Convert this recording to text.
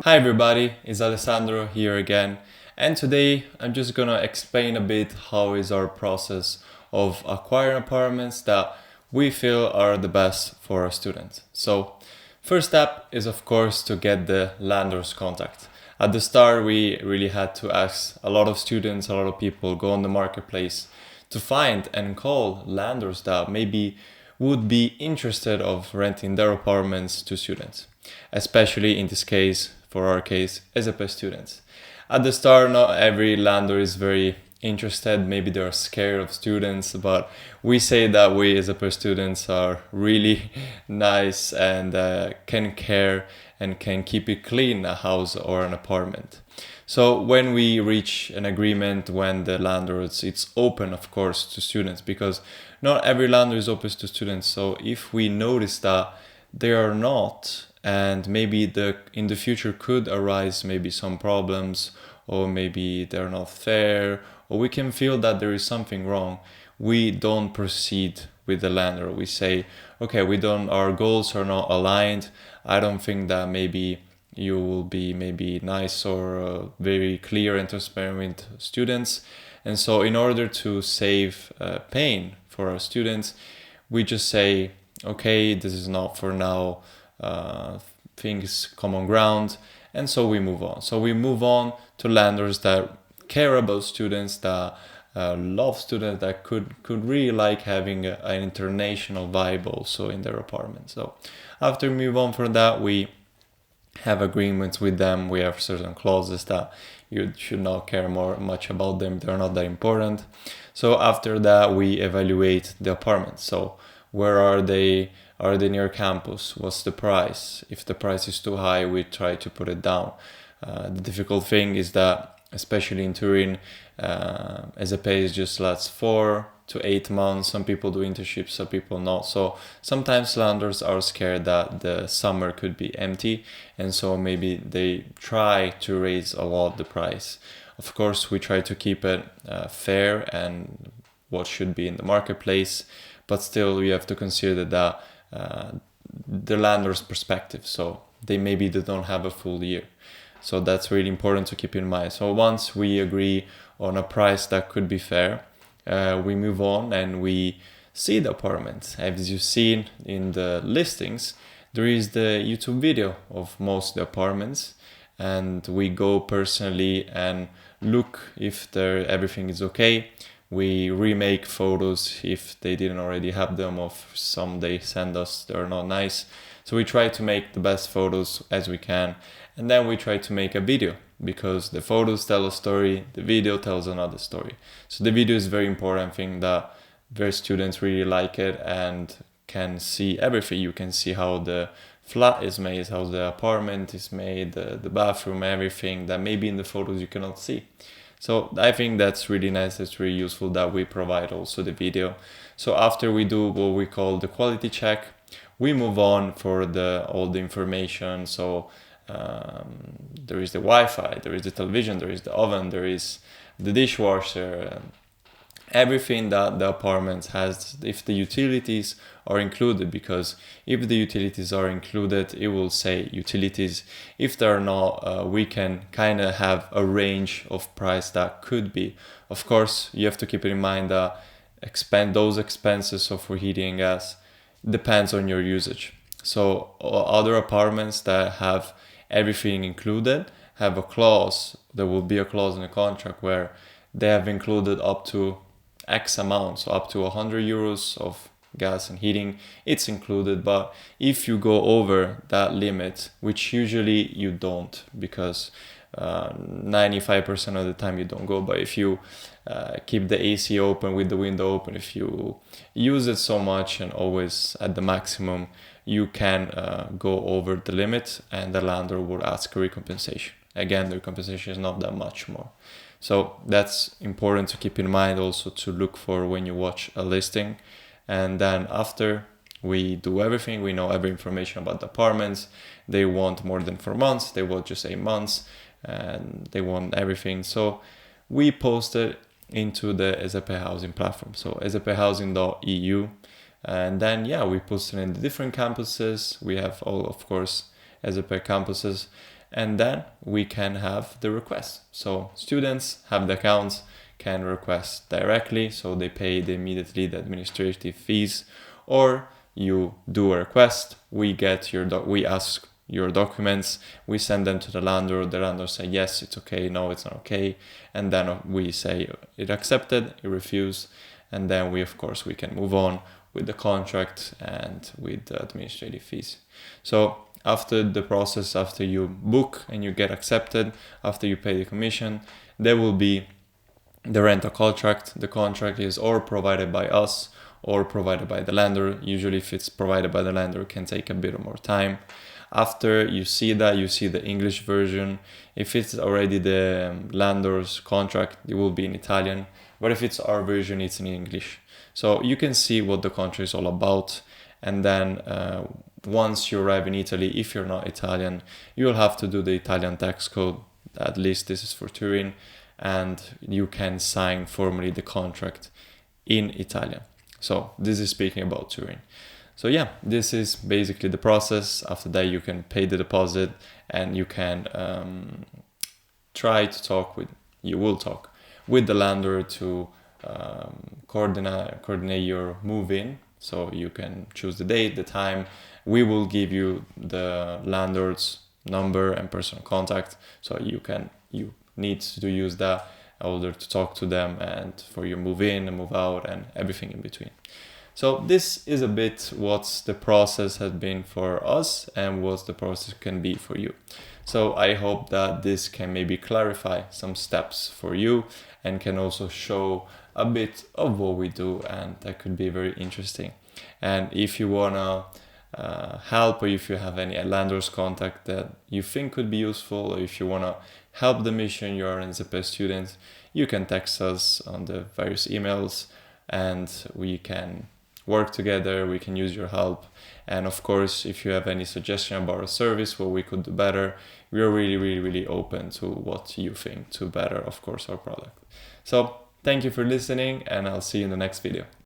Hi everybody, it's Alessandro here again, and today I'm just gonna explain a bit how is our process of acquiring apartments that we feel are the best for our students. So first step is of course to get the landlord's contact. At the start we really had to ask a lot of students, a lot of people go on the marketplace to find and call landlords that maybe would be interested of renting their apartments to students, especially in this case, for our case, SAP students. At the start, not every landlord is very interested. Maybe they're scared of students, but we say that we SAP students are really nice and can care and can keep it clean, a house or an apartment. So when we reach an agreement, when the landlords, it's open, of course, to students, because not every landlord is open to students. So if we notice that they are not, and maybe in the future could arise maybe some problems, or maybe they're not fair, or we can feel that there is something wrong, we don't proceed with the landlord. We say, okay, our goals are not aligned. I don't think that maybe you will be maybe nice or very clear and transparent with students. And so in order to save pain for our students, we just say, okay, this is not for now, things common ground, and so we move on. So we move on to landlords that care about students, that love students, that could really like having an international vibe also in their apartment. So after we move on from that, we have agreements with them. We have certain clauses that you should not care much about them. They're not that important. So after that, we evaluate the apartments. So where are they? Are they near campus? What's the price? If the price is too high, we try to put it down. The difficult thing is that, especially in Turin, as a pays just lasts 4 to 8 months. Some people do internships, some people not. So sometimes landlords are scared that the summer could be empty, and so maybe they try to raise a lot the price. Of course, we try to keep it fair and what should be in the marketplace, but still you have to consider that the landlord's perspective. So they don't have a full year. So that's really important to keep in mind. So once we agree on a price that could be fair, we move on and we see the apartments. As you've seen in the listings, there is the YouTube video of most of the apartments, and we go personally and look if everything is okay. We remake photos if they didn't already have them, or some they send us they're not nice. So we try to make the best photos as we can, and then we try to make a video, because the photos tell a story, the video tells another story. So the video is very important thing that their students really like it and can see everything. You can see how the flat is made, how the apartment is made, the bathroom, everything that maybe in the photos you cannot see. So I think that's really nice. It's really useful that we provide also the video. So after we do what we call the quality check, we move on for all the information. So there is the Wi-Fi, there is the television, there is the oven, there is the dishwasher, everything that the apartment has, if the utilities are included, because if the utilities are included, it will say utilities. If they're not, we can kind of have a range of price that could be. Of course, you have to keep in mind that those expenses for heating and gas depends on your usage. So other apartments that have everything included have a clause. There will be a clause in the contract where they have included up to X amount, so up to 100 euros of gas and heating, it's included. But if you go over that limit, which usually you don't, because 95% of the time you don't go, but if you keep the AC open with the window open, if you use it so much and always at the maximum, you can go over the limit, and the landlord will ask a recompensation. Again, the recompensation is not that much more. So that's important to keep in mind, also to look for when you watch a listing. And then after we do everything, we know every information about the apartments. They want more than 4 months, they want just 8 months, and they want everything. So we post it into the SAP Housing platform, so saphousing.eu. And then, we post it in the different campuses. We have all, of course, SAP campuses. and then we can have the request. So students have the accounts, can request directly, so they pay immediately the administrative fees, or you do a request, we ask your documents, we send them to the landlord say yes, it's okay, no, it's not okay, and then we say it accepted, it refused, and then we can move on with the contract and with the administrative fees. So after the process, after you book and you get accepted, after you pay the commission, there will be the rental contract. The contract is or provided by us or provided by the lender. Usually if it's provided by the lender, it can take a bit more time. After you see that, you see the English version. If it's already the landlord's contract, it will be in Italian. But if it's our version, it's in English. So you can see what the contract is all about. And then once you arrive in Italy, if you're not Italian, you'll have to do the Italian tax code. At least this is for Turin. And you can sign formally the contract in Italian. So this is speaking about Turin. So yeah, this is basically the process. After that, you can pay the deposit and you can you will talk with the landlord to coordinate your move-in. So you can choose the date, the time. We will give you the landlord's number and personal contact. So you need to use that in order to talk to them and for your move in and move out and everything in between. So this is a bit what the process has been for us and what the process can be for you. So I hope that this can maybe clarify some steps for you and can also show a bit of what we do, and that could be very interesting. And if you wanna help, or if you have any landlord's contact that you think could be useful, or if you wanna help the mission you are in as a student, you can text us on the various emails and we can work together, we can use your help. And of course, if you have any suggestion about our service, what we could do better, we are really open to what you think to better, of course, our product. So thank you for listening, and I'll see you in the next video.